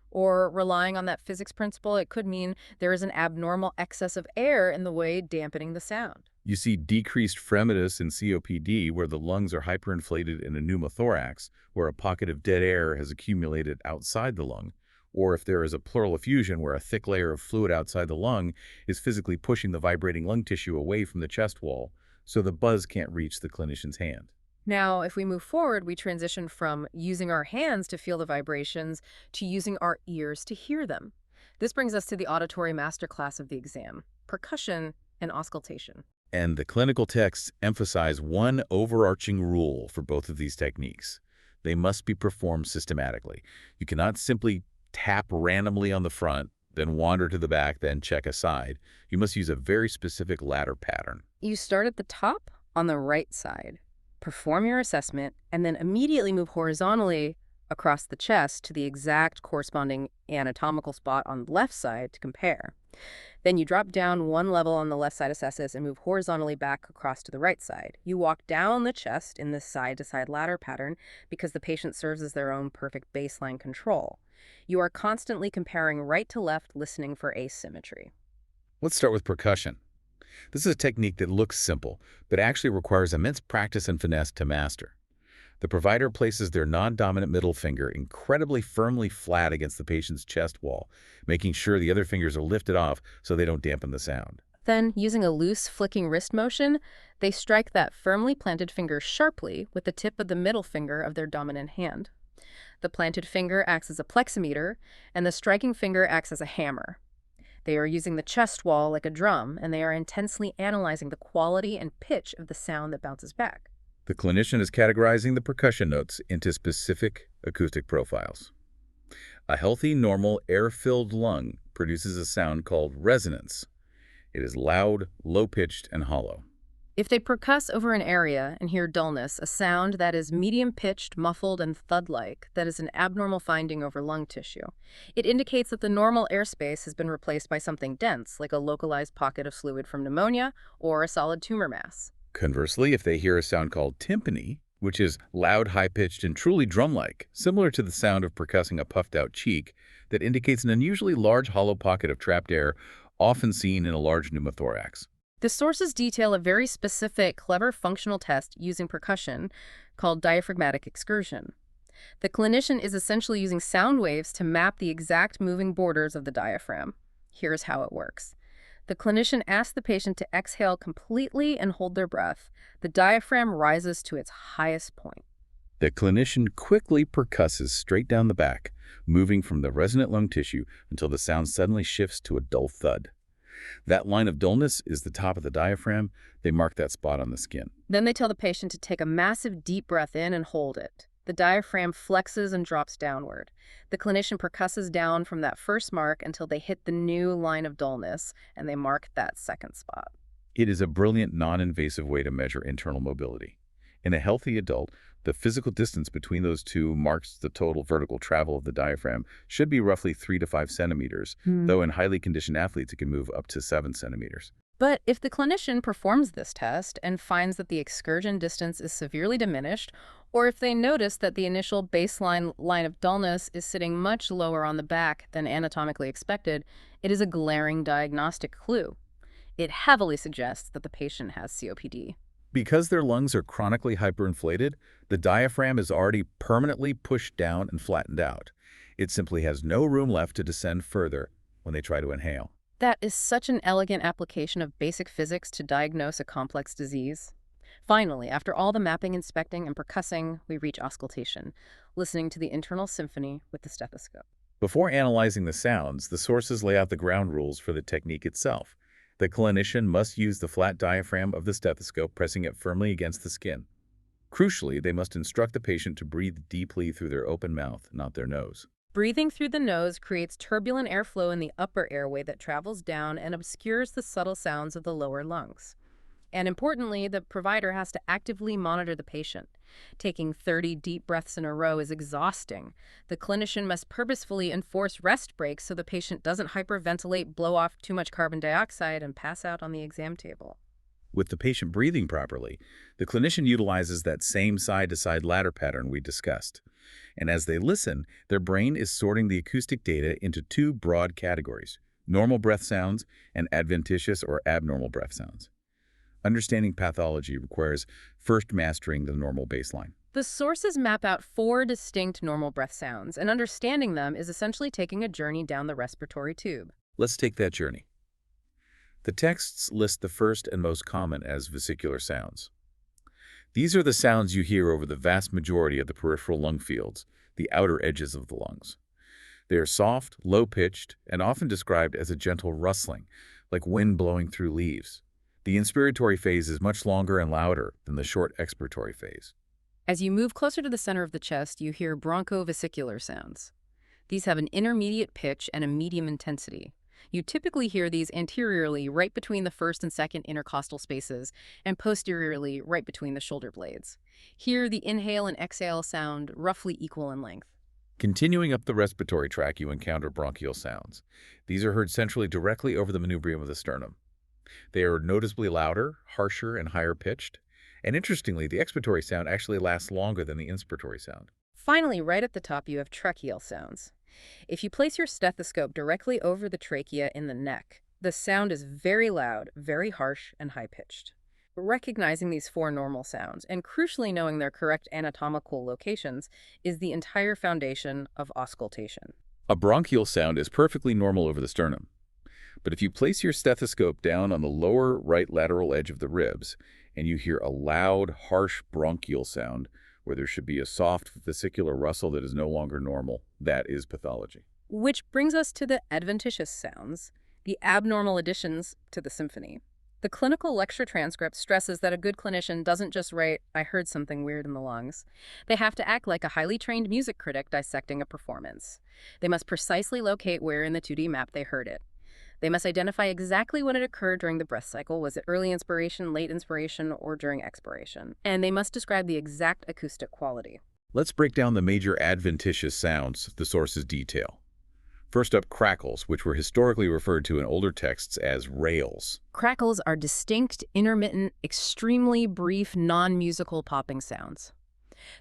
or relying on that physics principle, it could mean there is an abnormal excess of air in the way, dampening the sound. You see decreased fremitus in COPD, where the lungs are hyperinflated in a pneumothorax, where a pocket of dead air has accumulated outside the lung, or if there is a pleural effusion where a thick layer of fluid outside the lung is physically pushing the vibrating lung tissue away from the chest wall, so the buzz can't reach the clinician's hand. Now, if we move forward, we transition from using our hands to feel the vibrations to using our ears to hear them. This brings us to the auditory masterclass of the exam: percussion and auscultation. And the clinical texts emphasize one overarching rule for both of these techniques. They must be performed systematically. You cannot simply tap randomly on the front, then wander to the back, then check aside. You must use a very specific ladder pattern. You start at the top on the right side, perform your assessment, and then immediately move horizontally across the chest to the exact corresponding anatomical spot on the left side to compare. Then you drop down one level on the left side assesses and move horizontally back across to the right side. You walk down the chest in this side-to-side ladder pattern because the patient serves as their own perfect baseline control. You are constantly comparing right to left, listening for asymmetry. Let's start with percussion. This is a technique that looks simple, but actually requires immense practice and finesse to master. The provider places their non-dominant middle finger incredibly firmly flat against the patient's chest wall, making sure the other fingers are lifted off so they don't dampen the sound. Then, using a loose, flicking wrist motion, they strike that firmly planted finger sharply with the tip of the middle finger of their dominant hand. The planted finger acts as a pleximeter, and the striking finger acts as a hammer. They are using the chest wall like a drum, and they are intensely analyzing the quality and pitch of the sound that bounces back. The clinician is categorizing the percussion notes into specific acoustic profiles. A healthy, normal, air-filled lung produces a sound called resonance. It is loud, low-pitched, and hollow. If they percuss over an area and hear dullness, a sound that is medium-pitched, muffled, and thud-like, that is an abnormal finding over lung tissue. It indicates that the normal airspace has been replaced by something dense, like a localized pocket of fluid from pneumonia or a solid tumor mass. Conversely, if they hear a sound called timpani, which is loud, high-pitched, and truly drum-like, similar to the sound of percussing a puffed-out cheek that indicates an unusually large hollow pocket of trapped air, often seen in a large pneumothorax. The sources detail a very specific, clever functional test using percussion called diaphragmatic excursion. The clinician is essentially using sound waves to map the exact moving borders of the diaphragm. Here's how it works. The clinician asks the patient to exhale completely and hold their breath. The diaphragm rises to its highest point. The clinician quickly percusses straight down the back, moving from the resonant lung tissue until the sound suddenly shifts to a dull thud. That line of dullness is the top of the diaphragm. They mark that spot on the skin. Then they tell the patient to take a massive deep breath in and hold it. The diaphragm flexes and drops downward. The clinician percusses down from that first mark until they hit the new line of dullness, and they mark that second spot. It is a brilliant, non-invasive way to measure internal mobility. In a healthy adult, the physical distance between those two marks the total vertical travel of the diaphragm should be roughly 3 to 5 centimeters, though in highly conditioned athletes it can move up to 7 centimeters. But if the clinician performs this test and finds that the excursion distance is severely diminished, or if they notice that the initial baseline line of dullness is sitting much lower on the back than anatomically expected, it is a glaring diagnostic clue. It heavily suggests that the patient has COPD. Because their lungs are chronically hyperinflated, the diaphragm is already permanently pushed down and flattened out. It simply has no room left to descend further when they try to inhale. That is such an elegant application of basic physics to diagnose a complex disease. Finally, after all the mapping, inspecting, and percussing, we reach auscultation, listening to the internal symphony with the stethoscope. Before analyzing the sounds, the sources lay out the ground rules for the technique itself. The clinician must use the flat diaphragm of the stethoscope, pressing it firmly against the skin. Crucially, they must instruct the patient to breathe deeply through their open mouth, not their nose. Breathing through the nose creates turbulent airflow in the upper airway that travels down and obscures the subtle sounds of the lower lungs. And importantly, the provider has to actively monitor the patient. Taking 30 deep breaths in a row is exhausting. The clinician must purposefully enforce rest breaks so the patient doesn't hyperventilate, blow off too much carbon dioxide, and pass out on the exam table. With the patient breathing properly, the clinician utilizes that same side-to-side ladder pattern we discussed. And as they listen, their brain is sorting the acoustic data into 2 broad categories: normal breath sounds and adventitious or abnormal breath sounds. Understanding pathology requires first mastering the normal baseline. The sources map out 4 distinct normal breath sounds, and understanding them is essentially taking a journey down the respiratory tube. Let's take that journey. The texts list the first and most common as vesicular sounds. These are the sounds you hear over the vast majority of the peripheral lung fields, the outer edges of the lungs. They are soft, low-pitched, and often described as a gentle rustling, like wind blowing through leaves. The inspiratory phase is much longer and louder than the short expiratory phase. As you move closer to the center of the chest, you hear bronchovesicular sounds. These have an intermediate pitch and a medium intensity. You typically hear these anteriorly right between the first and second intercostal spaces and posteriorly right between the shoulder blades. Here, the inhale and exhale sound roughly equal in length. Continuing up the respiratory tract, you encounter bronchial sounds. These are heard centrally directly over the manubrium of the sternum. They are noticeably louder, harsher, and higher pitched. And interestingly, the expiratory sound actually lasts longer than the inspiratory sound. Finally, right at the top, you have tracheal sounds. If you place your stethoscope directly over the trachea in the neck, the sound is very loud, very harsh, and high-pitched. Recognizing these 4 normal sounds, and crucially knowing their correct anatomical locations, is the entire foundation of auscultation. A bronchial sound is perfectly normal over the sternum. But if you place your stethoscope down on the lower right lateral edge of the ribs, and you hear a loud, harsh bronchial sound, where there should be a soft vesicular rustle that is no longer normal, that is pathology. Which brings us to the adventitious sounds, the abnormal additions to the symphony. The clinical lecture transcript stresses that a good clinician doesn't just write, "I heard something weird in the lungs." They have to act like a highly trained music critic dissecting a performance. They must precisely locate where in the 2D map they heard it. They must identify exactly when it occurred during the breath cycle. Was it early inspiration, late inspiration, or during expiration? And they must describe the exact acoustic quality. Let's break down the major adventitious sounds the sources detail. First up, crackles, which were historically referred to in older texts as rails. Crackles are distinct, intermittent, extremely brief, non-musical popping sounds.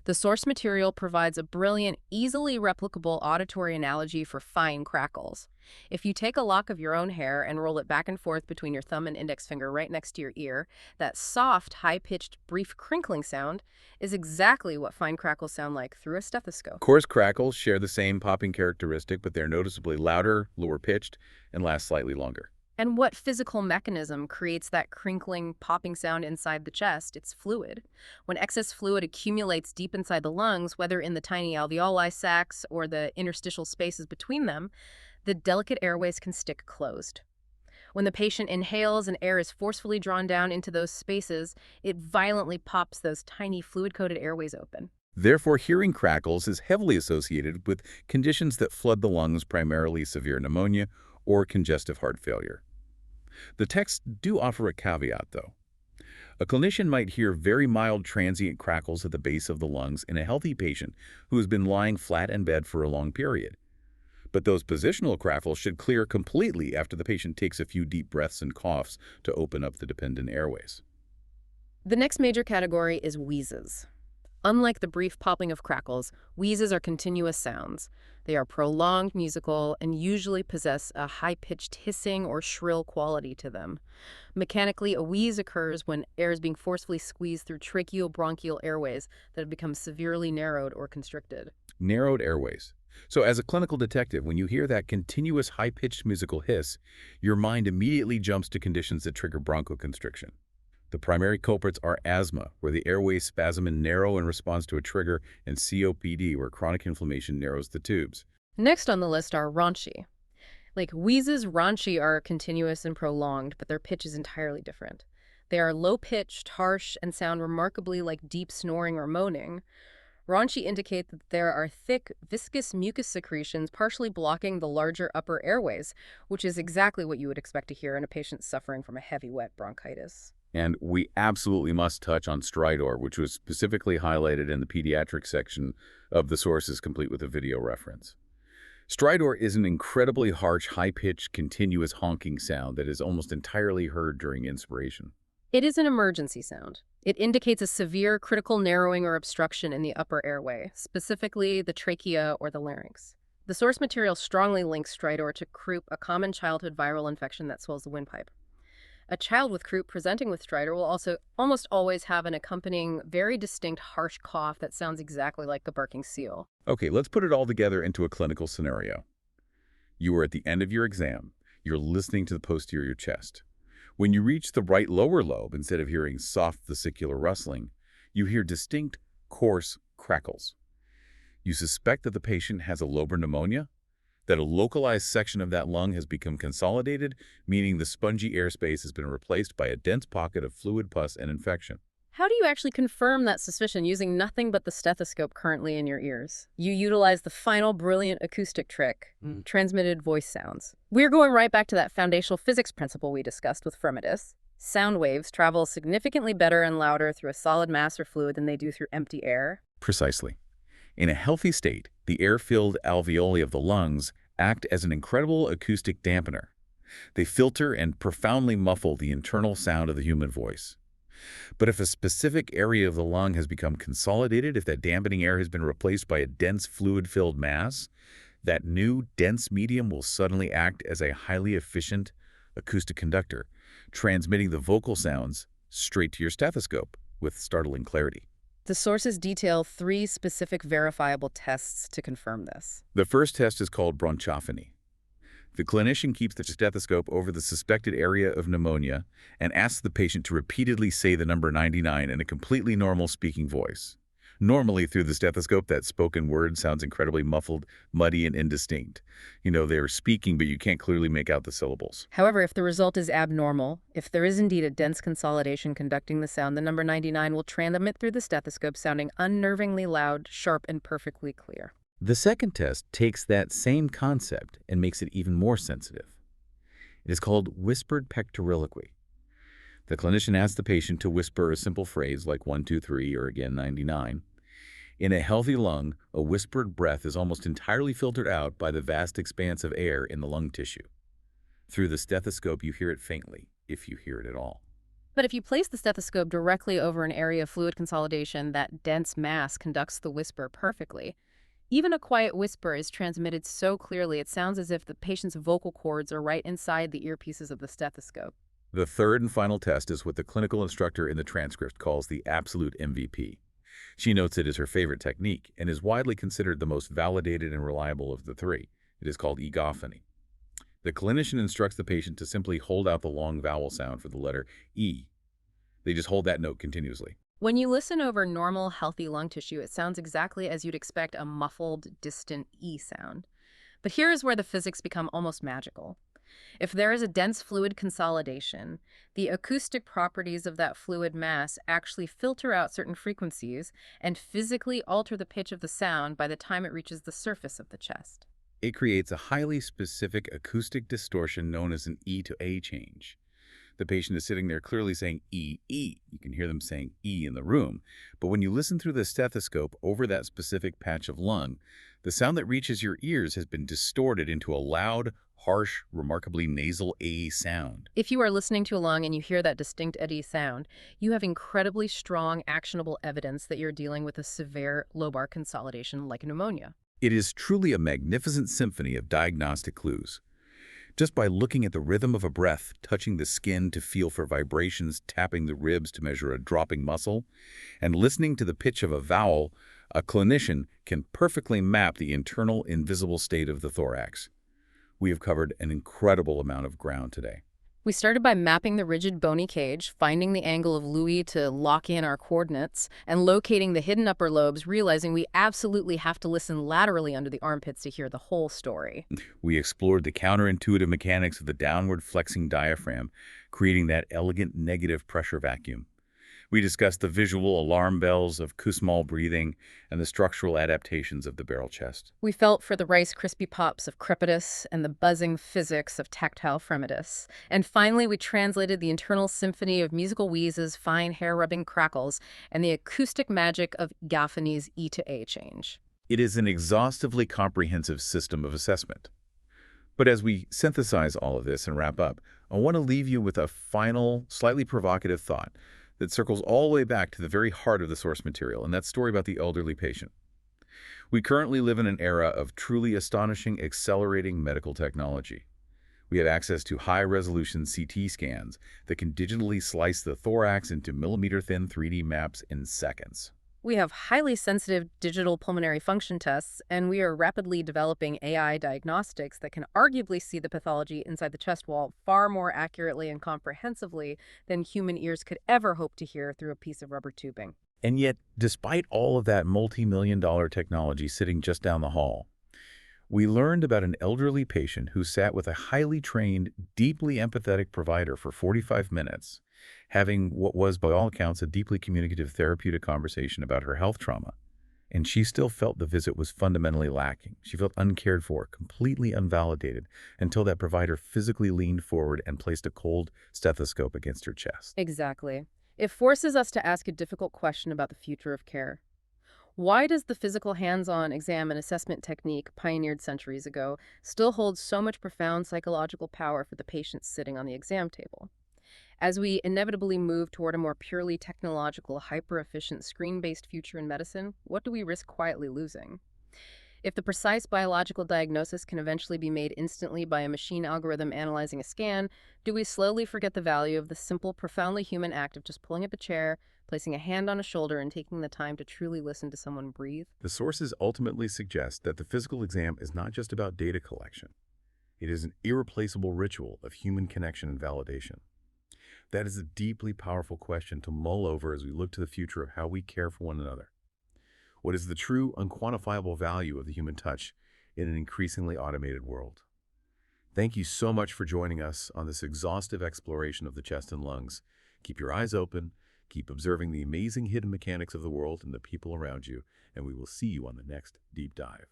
The source material provides a brilliant, easily replicable auditory analogy for fine crackles. If you take a lock of your own hair and roll it back and forth between your thumb and index finger right next to your ear, that soft, high-pitched, brief crinkling sound is exactly what fine crackles sound like through a stethoscope. Coarse crackles share the same popping characteristic, but they're noticeably louder, lower pitched, and last slightly longer. And what physical mechanism creates that crinkling, popping sound inside the chest? It's fluid. When excess fluid accumulates deep inside the lungs, whether in the tiny alveoli sacs or the interstitial spaces between them, the delicate airways can stick closed. When the patient inhales and air is forcefully drawn down into those spaces, it violently pops those tiny fluid-coated airways open. Therefore, hearing crackles is heavily associated with conditions that flood the lungs, primarily severe pneumonia or congestive heart failure. The texts do offer a caveat, though. A clinician might hear very mild transient crackles at the base of the lungs in a healthy patient who has been lying flat in bed for a long period. But those positional crackles should clear completely after the patient takes a few deep breaths and coughs to open up the dependent airways. The next major category is wheezes. Unlike the brief popping of crackles, wheezes are continuous sounds. They are prolonged, musical, and usually possess a high-pitched hissing or shrill quality to them. Mechanically, a wheeze occurs when air is being forcefully squeezed through tracheobronchial airways that have become severely narrowed or constricted. Narrowed airways. So as a clinical detective, when you hear that continuous high-pitched musical hiss, your mind immediately jumps to conditions that trigger bronchoconstriction. The primary culprits are asthma, where the airways spasm and narrow in response to a trigger, and COPD, where chronic inflammation narrows the tubes. Next on the list are rhonchi. Like wheezes, rhonchi are continuous and prolonged, but their pitch is entirely different. They are low-pitched, harsh, and sound remarkably like deep snoring or moaning. Rhonchi indicate that there are thick, viscous mucus secretions partially blocking the larger upper airways, which is exactly what you would expect to hear in a patient suffering from a heavy, wet bronchitis. And we absolutely must touch on stridor, which was specifically highlighted in the pediatric section of the sources, complete with a video reference. Stridor is an incredibly harsh, high-pitched, continuous honking sound that is almost entirely heard during inspiration. It is an emergency sound. It indicates a severe critical narrowing or obstruction in the upper airway, specifically the trachea or the larynx. The source material strongly links stridor to croup, a common childhood viral infection that swells the windpipe. A child with croup presenting with stridor will also almost always have an accompanying, very distinct harsh cough that sounds exactly like a barking seal. Okay, let's put it all together into a clinical scenario. You are at the end of your exam. You're listening to the posterior chest. When you reach the right lower lobe, instead of hearing soft vesicular rustling, you hear distinct, coarse crackles. You suspect that the patient has a lobar pneumonia, that a localized section of that lung has become consolidated, meaning the spongy airspace has been replaced by a dense pocket of fluid, pus, and infection. How do you actually confirm that suspicion using nothing but the stethoscope currently in your ears? You utilize the final brilliant acoustic trick, transmitted voice sounds. We're going right back to that foundational physics principle we discussed with Fremitus. Sound waves travel significantly better and louder through a solid mass or fluid than they do through empty air. Precisely. In a healthy state, the air-filled alveoli of the lungs act as an incredible acoustic dampener. They filter and profoundly muffle the internal sound of the human voice. But if a specific area of the lung has become consolidated, if that dampening air has been replaced by a dense fluid-filled mass, that new dense medium will suddenly act as a highly efficient acoustic conductor, transmitting the vocal sounds straight to your stethoscope with startling clarity. The sources detail 3 specific verifiable tests to confirm this. The first test is called bronchophony. The clinician keeps the stethoscope over the suspected area of pneumonia and asks the patient to repeatedly say the number 99 in a completely normal speaking voice. Normally, through the stethoscope, that spoken word sounds incredibly muffled, muddy, and indistinct. They're speaking, but you can't clearly make out the syllables. However, if the result is abnormal, if there is indeed a dense consolidation conducting the sound, the number 99 will transmit through the stethoscope, sounding unnervingly loud, sharp, and perfectly clear. The second test takes that same concept and makes it even more sensitive. It is called whispered pectoriloquy. The clinician asks the patient to whisper a simple phrase like 1, 2, 3, or again 99. In a healthy lung, a whispered breath is almost entirely filtered out by the vast expanse of air in the lung tissue. Through the stethoscope, you hear it faintly, if you hear it at all. But if you place the stethoscope directly over an area of fluid consolidation, that dense mass conducts the whisper perfectly. Even a quiet whisper is transmitted so clearly it sounds as if the patient's vocal cords are right inside the earpieces of the stethoscope. The third and final test is what the clinical instructor in the transcript calls the absolute MVP. She notes it is her favorite technique and is widely considered the most validated and reliable of the three. It is called egophony. The clinician instructs the patient to simply hold out the long vowel sound for the letter E. They just hold that note continuously. When you listen over normal, healthy lung tissue, it sounds exactly as you'd expect a muffled, distant E sound. But here is where the physics become almost magical. If there is a dense fluid consolidation, the acoustic properties of that fluid mass actually filter out certain frequencies and physically alter the pitch of the sound by the time it reaches the surface of the chest. It creates a highly specific acoustic distortion known as an E to A change. The patient is sitting there clearly saying E, E. You can hear them saying E in the room. But when you listen through the stethoscope over that specific patch of lung, the sound that reaches your ears has been distorted into a loud, harsh, remarkably nasal A sound. If you are listening to a lung and you hear that distinct eddy sound, you have incredibly strong, actionable evidence that you're dealing with a severe lobar consolidation like pneumonia. It is truly a magnificent symphony of diagnostic clues. Just by looking at the rhythm of a breath, touching the skin to feel for vibrations, tapping the ribs to measure a dropping muscle, and listening to the pitch of a vowel, a clinician can perfectly map the internal, invisible state of the thorax. We have covered an incredible amount of ground today. We started by mapping the rigid bony cage, finding the angle of Louis to lock in our coordinates, and locating the hidden upper lobes, realizing we absolutely have to listen laterally under the armpits to hear the whole story. We explored the counterintuitive mechanics of the downward flexing diaphragm, creating that elegant negative pressure vacuum. We discussed the visual alarm bells of Kussmaul breathing and the structural adaptations of the barrel chest. We felt for the Rice Krispie Pops of crepitus and the buzzing physics of tactile fremitus. And finally, we translated the internal symphony of musical wheezes, fine hair-rubbing crackles, and the acoustic magic of egophony's E to A change. It is an exhaustively comprehensive system of assessment. But as we synthesize all of this and wrap up, I want to leave you with a final, slightly provocative thought that circles all the way back to the very heart of the source material, and that story about the elderly patient. We currently live in an era of truly astonishing, accelerating medical technology. We have access to high-resolution CT scans that can digitally slice the thorax into millimeter-thin 3D maps in seconds. We have highly sensitive digital pulmonary function tests, and we are rapidly developing AI diagnostics that can arguably see the pathology inside the chest wall far more accurately and comprehensively than human ears could ever hope to hear through a piece of rubber tubing. And yet, despite all of that multi-million-dollar technology sitting just down the hall, we learned about an elderly patient who sat with a highly trained, deeply empathetic provider for 45 minutes, having what was, by all accounts, a deeply communicative therapeutic conversation about her health trauma. And she still felt the visit was fundamentally lacking. She felt uncared for, completely unvalidated, until that provider physically leaned forward and placed a cold stethoscope against her chest. Exactly. It forces us to ask a difficult question about the future of care. Why does the physical hands-on exam and assessment technique pioneered centuries ago still hold so much profound psychological power for the patient sitting on the exam table? As we inevitably move toward a more purely technological, hyper-efficient, screen-based future in medicine, what do we risk quietly losing? If the precise biological diagnosis can eventually be made instantly by a machine algorithm analyzing a scan, do we slowly forget the value of the simple, profoundly human act of just pulling up a chair, placing a hand on a shoulder, and taking the time to truly listen to someone breathe? The sources ultimately suggest that the physical exam is not just about data collection. It is an irreplaceable ritual of human connection and validation. That is a deeply powerful question to mull over as we look to the future of how we care for one another. What is the true, unquantifiable value of the human touch in an increasingly automated world? Thank you so much for joining us on this exhaustive exploration of the chest and lungs. Keep your eyes open, keep observing the amazing hidden mechanics of the world and the people around you, and we will see you on the next deep dive.